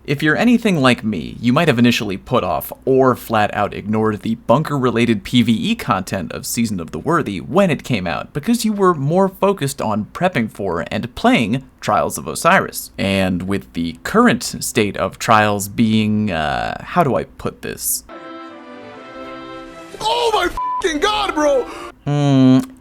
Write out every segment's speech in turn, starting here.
If you're anything like me, you might have initially put off or flat out ignored the bunker-related PvE content of Season of the Worthy when it came out, because you were more focused on prepping for and playing Trials of Osiris. And with the current state of Trials being, how do I put this? Oh my f***ing god, bro!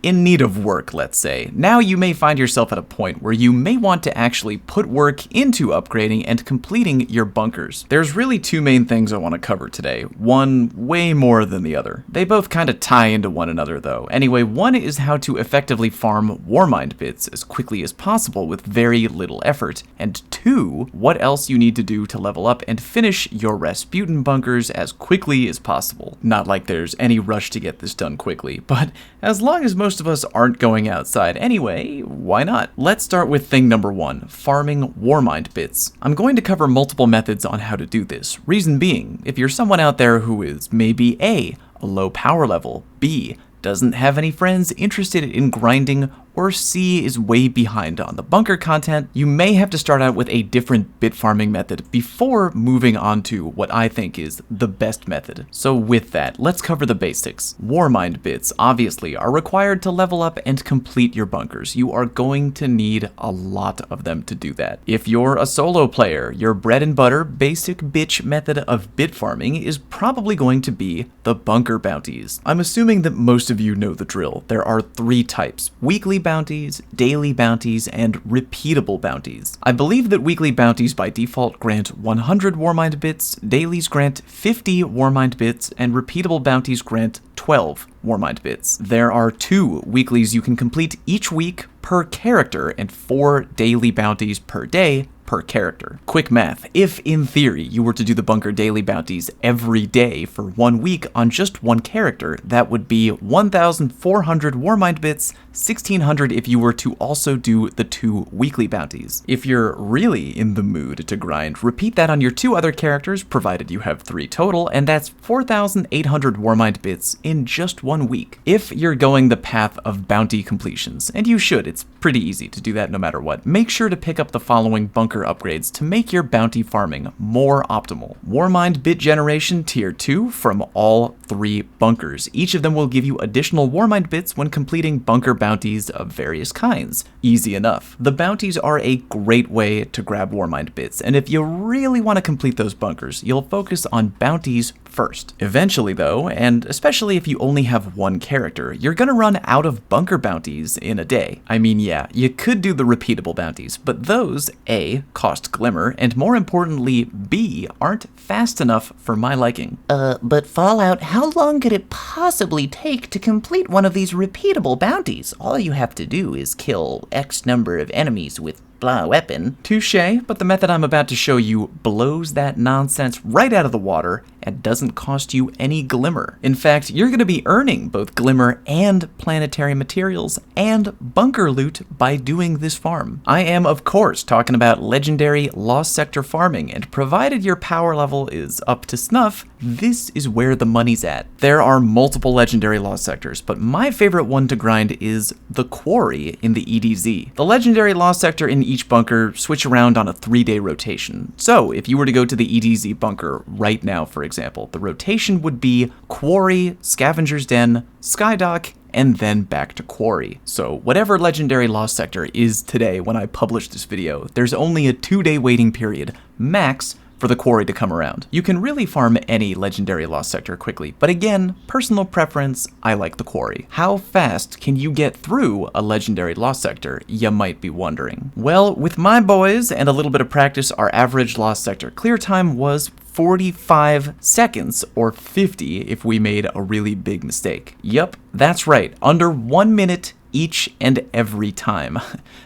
In need of work, let's say. Now you may find yourself at a point where you may want to actually put work into upgrading and completing your bunkers. There's really two main things I want to cover today, one way more than the other. They both kind of tie into one another though. Anyway, one is how to effectively farm Warmind Bits as quickly as possible with very little effort, and two, what else you need to do to level up and finish your Rasputin bunkers as quickly as possible. Not like there's any rush to get this done quickly, but as long as most of us aren't going outside anyway, why not? Let's start with thing number one, farming Warmind Bits. I'm going to cover multiple methods on how to do this. Reason being, if you're someone out there who is maybe A, low power level, B, doesn't have any friends interested in grinding, or C is way behind on the bunker content, you may have to start out with a different bit farming method before moving on to what I think is the best method. So with that, let's cover the basics. Warmind Bits obviously are required to level up and complete your bunkers. You are going to need a lot of them to do that. If you're a solo player, your bread and butter basic bitch method of bit farming is probably going to be the bunker bounties. I'm assuming that most of you know the drill. There are three types: weekly bounties, daily bounties, and repeatable bounties. I believe that weekly bounties by default grant 100 Warmind Bits, dailies grant 50 Warmind Bits, and repeatable bounties grant 12 Warmind Bits. There are 2 weeklies you can complete each week per character and 4 daily bounties per day per character. Quick math, if in theory you were to do the bunker daily bounties every day for 1 week on just one character, that would be 1,400 Warmind Bits, 1,600 if you were to also do the 2 weekly bounties. If you're really in the mood to grind, repeat that on your 2 other characters, provided you have 3 total, and that's 4,800 Warmind Bits in just 1 week. If you're going the path of bounty completions, and you should, it's pretty easy to do that no matter what, make sure to pick up the following bunker upgrades to make your bounty farming more optimal. Warmind Bit Generation Tier 2 from all 3 bunkers. Each of them will give you additional Warmind Bits when completing bunker bounties of various kinds. Easy enough. The bounties are a great way to grab Warmind Bits, and if you really want to complete those bunkers, you'll focus on bounties first. Eventually though, and especially if you only have one character, you're gonna run out of bunker bounties in a day. I mean, yeah, you could do the repeatable bounties, but those, A, cost glimmer, and more importantly, B, aren't fast enough for my liking. But Fallout, how long could it possibly take to complete one of these repeatable bounties? All you have to do is kill X number of enemies with blah weapon. Touché, but the method I'm about to show you blows that nonsense right out of the water and doesn't cost you any glimmer. In fact, you're going to be earning both glimmer and planetary materials and bunker loot by doing this farm. I am, of course, talking about legendary Lost Sector farming, and provided your power level is up to snuff, this is where the money's at. There are multiple legendary Lost Sectors, but my favorite one to grind is the Quarry in the EDZ. The legendary Lost Sector in each bunker switch around on a 3-day rotation. So if you were to go to the EDZ bunker right now, for example, the rotation would be Quarry, Scavenger's Den, SKYDOCK, and then back to Quarry. So whatever legendary Lost Sector is today when I publish this video, there's only a 2-day waiting period, max, for the Quarry to come around. You can really farm any legendary Lost Sector quickly, but again, personal preference, I like the Quarry. How fast can you get through a legendary Lost Sector, you might be wondering? Well, with my boys and a little bit of practice, our average Lost Sector clear time was 45 seconds, or 50 if we made a really big mistake. Yup, that's right, under 1 minute each and every time.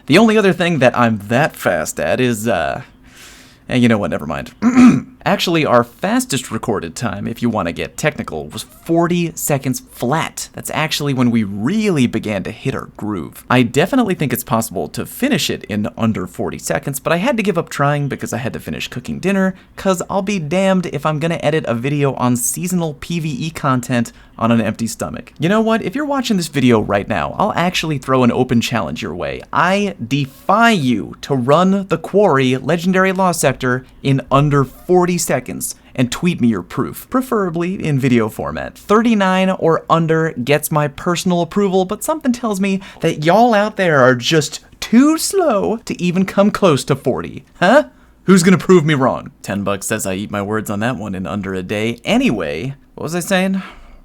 The only other thing that I'm that fast at is, and you know what, never mind. Actually, our fastest recorded time, if you want to get technical, was 40 seconds flat. That's actually when we really began to hit our groove. I definitely think it's possible to finish it in under 40 seconds, but I had to give up trying because I had to finish cooking dinner, cause I'll be damned if I'm gonna edit a video on seasonal PvE content on an empty stomach. You know what? If you're watching this video right now, I'll actually throw an open challenge your way. I defy you to run the Quarry Legendary Lost Sector in under 40 seconds and tweet me your proof, preferably in video format. 39 or under gets my personal approval, but something tells me that y'all out there are just too slow to even come close to 40. Huh? Who's gonna prove me wrong? $10 says I eat my words on that one in under a day. Anyway, what was I saying?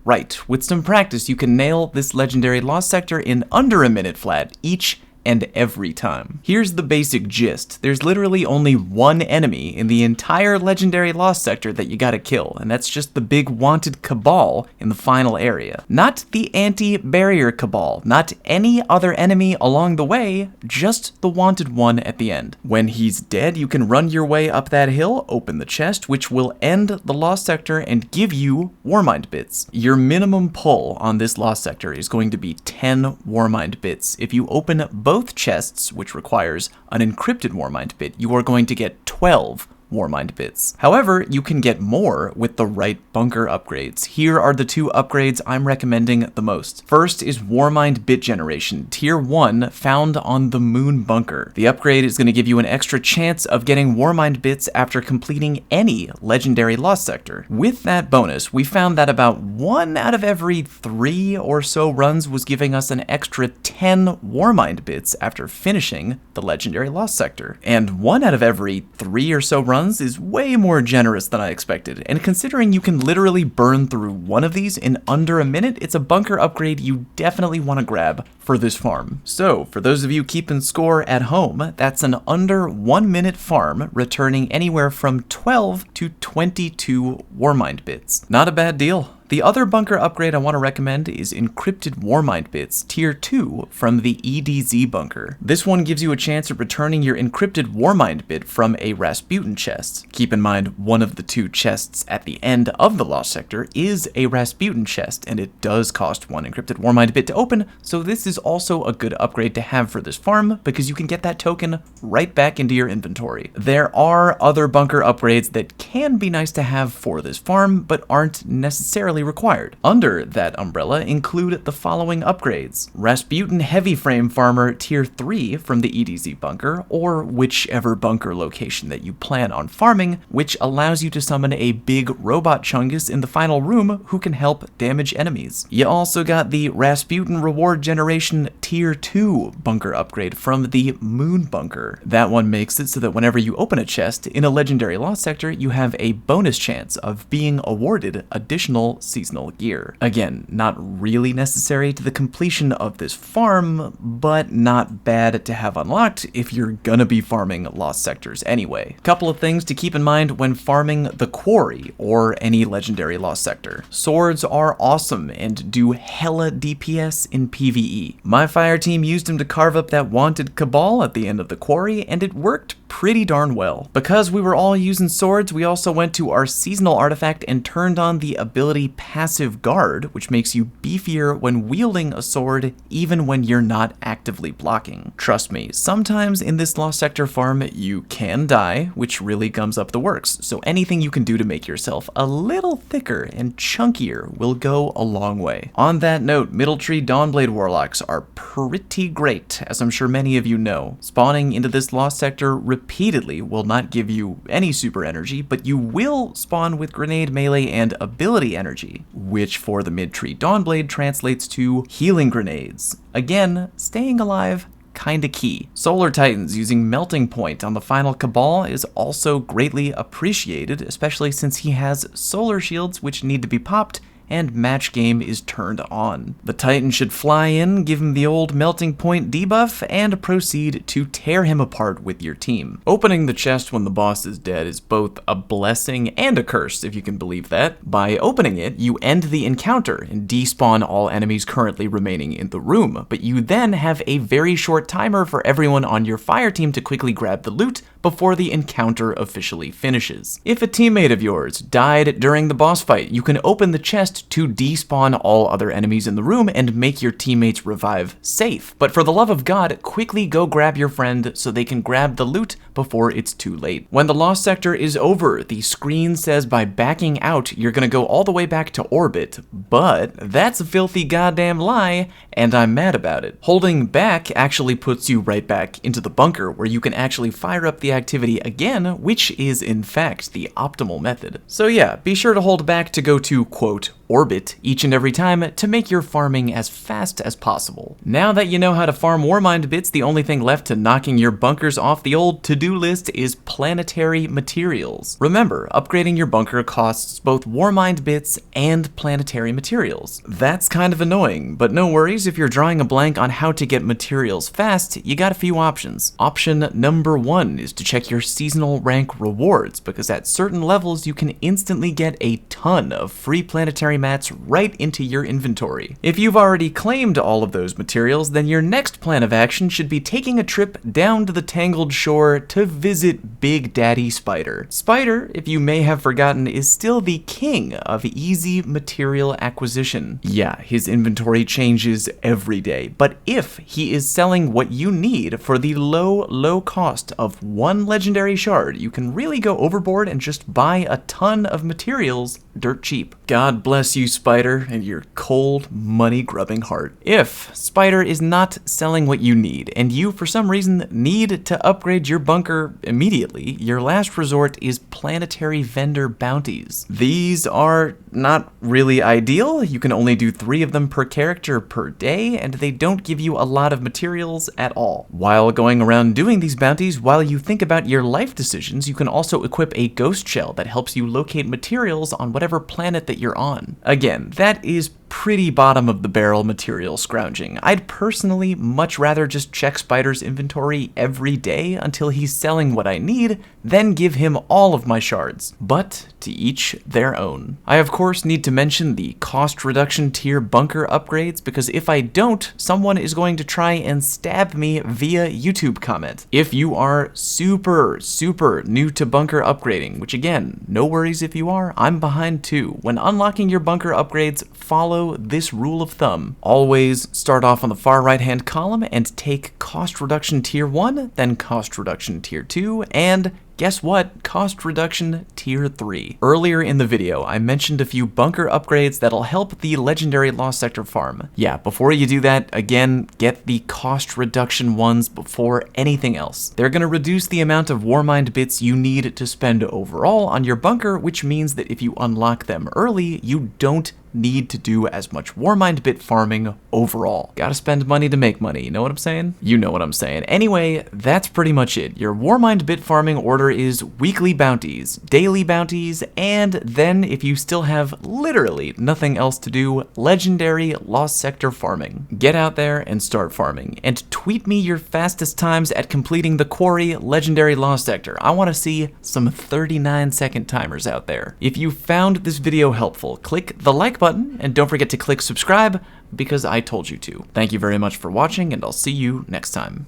Right, with some practice, you can nail this legendary lost sector in under a minute flat each and every time. Here's the basic gist. There's literally only one enemy in the entire legendary lost sector that you gotta kill, and that's just the big wanted cabal in the final area. Not the anti-barrier cabal, not any other enemy along the way, just the wanted one at the end. When he's dead, you can run your way up that hill, open the chest, which will end the lost sector and give you Warmind Bits. Your minimum pull on this lost sector is going to be 10 Warmind Bits. If you open both chests, which requires an encrypted Warmind Bit, you are going to get 12 Warmind Bits. However, you can get more with the right bunker upgrades. Here are the two upgrades I'm recommending the most. First is Warmind Bit Generation, Tier 1, found on the Moon Bunker. The upgrade is going to give you an extra chance of getting Warmind Bits after completing any legendary lost sector. With that bonus, we found that about 1 out of every 3 or so runs was giving us an extra 10 Warmind Bits after finishing the legendary lost sector. And 1 out of every 3 or so runs is way more generous than I expected, and considering you can literally burn through one of these in under a minute, it's a bunker upgrade you definitely want to grab for this farm. So, for those of you keeping score at home, that's an under 1 minute farm, returning anywhere from 12 to 22 Warmind Bits. Not a bad deal. The other bunker upgrade I want to recommend is Encrypted Warmind Bits, Tier 2 from the EDZ bunker. This one gives you a chance at returning your encrypted Warmind Bit from a Rasputin chest. Keep in mind, one of the 2 chests at the end of the Lost Sector is a Rasputin chest, and it does cost 1 encrypted Warmind Bit to open, so this is also a good upgrade to have for this farm, because you can get that token right back into your inventory. There are other bunker upgrades that can be nice to have for this farm, but aren't necessarily required. Under that umbrella include the following upgrades: Rasputin Heavy Frame Farmer Tier 3 from the EDZ bunker, or whichever bunker location that you plan on farming, which allows you to summon a big robot Chungus in the final room who can help damage enemies. You also got the Rasputin Reward Generation Tier 2 bunker upgrade from the Moon bunker. That one makes it so that whenever you open a chest in a legendary lost sector, you have a bonus chance of being awarded additional seasonal gear. Again, not really necessary to the completion of this farm, but not bad to have unlocked if you're gonna be farming lost sectors anyway. Couple of things to keep in mind when farming the Quarry or any legendary lost sector. Swords are awesome and do hella DPS in PvE. My fire team used them to carve up that wanted cabal at the end of the Quarry, and it worked pretty darn well. Because we were all using swords, we also went to our seasonal artifact and turned on the ability Passive Guard, which makes you beefier when wielding a sword even when you're not actively blocking. Trust me, sometimes in this Lost Sector farm you can die, which really gums up the works, so anything you can do to make yourself a little thicker and chunkier will go a long way. On that note, Middle Tree Dawnblade Warlocks are pretty great, as I'm sure many of you know. Spawning into this Lost Sector repeatedly will not give you any super energy, but you will spawn with grenade melee and ability energy, which for the Mid-Tree Dawnblade translates to healing grenades. Again, staying alive kinda key. Solar Titans using Melting Point on the final Cabal is also greatly appreciated, especially since he has solar shields which need to be popped and match game is turned on. The Titan should fly in, give him the old melting point debuff, and proceed to tear him apart with your team. Opening the chest when the boss is dead is both a blessing and a curse, if you can believe that. By opening it, you end the encounter and despawn all enemies currently remaining in the room, but you then have a very short timer for everyone on your fire team to quickly grab the loot before the encounter officially finishes. If a teammate of yours died during the boss fight, you can open the chest to despawn all other enemies in the room and make your teammates revive safe. But for the love of God, quickly go grab your friend so they can grab the loot before it's too late. When the lost sector is over, the screen says by backing out, you're gonna go all the way back to orbit, but that's a filthy goddamn lie, and I'm mad about it. Holding back actually puts you right back into the bunker where you can actually fire up the activity again, which is in fact the optimal method. So yeah, be sure to hold back to go to, quote, orbit each and every time to make your farming as fast as possible. Now that you know how to farm Warmind Bits, the only thing left to knocking your bunkers off the old to-do list is planetary materials. Remember, upgrading your bunker costs both Warmind Bits and planetary materials. That's kind of annoying, but no worries, if you're drawing a blank on how to get materials fast, you got a few options. Option number 1 is to check your seasonal rank rewards, because at certain levels you can instantly get a ton of free planetary mats right into your inventory. If you've already claimed all of those materials, then your next plan of action should be taking a trip down to the Tangled Shore to visit Big Daddy Spider. Spider, if you may have forgotten, is still the king of easy material acquisition. Yeah, his inventory changes every day, but if he is selling what you need for the low cost of 1 legendary shard, you can really go overboard and just buy a ton of materials dirt cheap. God bless you, Spider, and your cold, money-grubbing heart. If Spider is not selling what you need, and you, for some reason, need to upgrade your bunker immediately, your last resort is planetary vendor bounties. These are not really ideal. You can only do 3 of them per character per day, and they don't give you a lot of materials at all. While going around doing these bounties, while you think about your life decisions, you can also equip a ghost shell that helps you locate materials on whatever planet that you're on. Again, that is pretty bottom of the barrel material scrounging. I'd personally much rather just check Spider's inventory every day until he's selling what I need, then give him all of my shards. But to each their own. I of course need to mention the cost reduction tier bunker upgrades, because if I don't, someone is going to try and stab me via YouTube comment. If you are super new to bunker upgrading, which again, no worries if you are, I'm behind too. When unlocking your bunker upgrades, follow this rule of thumb. Always start off on the far right hand column and take cost reduction tier 1, then cost reduction tier 2, and guess what? Cost reduction tier 3. Earlier in the video, I mentioned a few bunker upgrades that'll help the legendary lost sector farm. Yeah, before you do that, again, get the cost reduction ones before anything else. They're gonna reduce the amount of Warmind bits you need to spend overall on your bunker, which means that if you unlock them early, you don't need to do as much Warmind bit farming overall. Gotta spend money to make money, you know what I'm saying? You know what I'm saying. Anyway, that's pretty much it. Your Warmind bit farming order is weekly bounties, daily bounties, and then if you still have literally nothing else to do, legendary lost sector farming. Get out there and start farming, and tweet me your fastest times at completing the Quarry legendary lost sector. I wanna see some 39-second timers out there. If you found this video helpful, click the like button, and don't forget to click subscribe because I told you to. Thank you very much for watching, and I'll see you next time.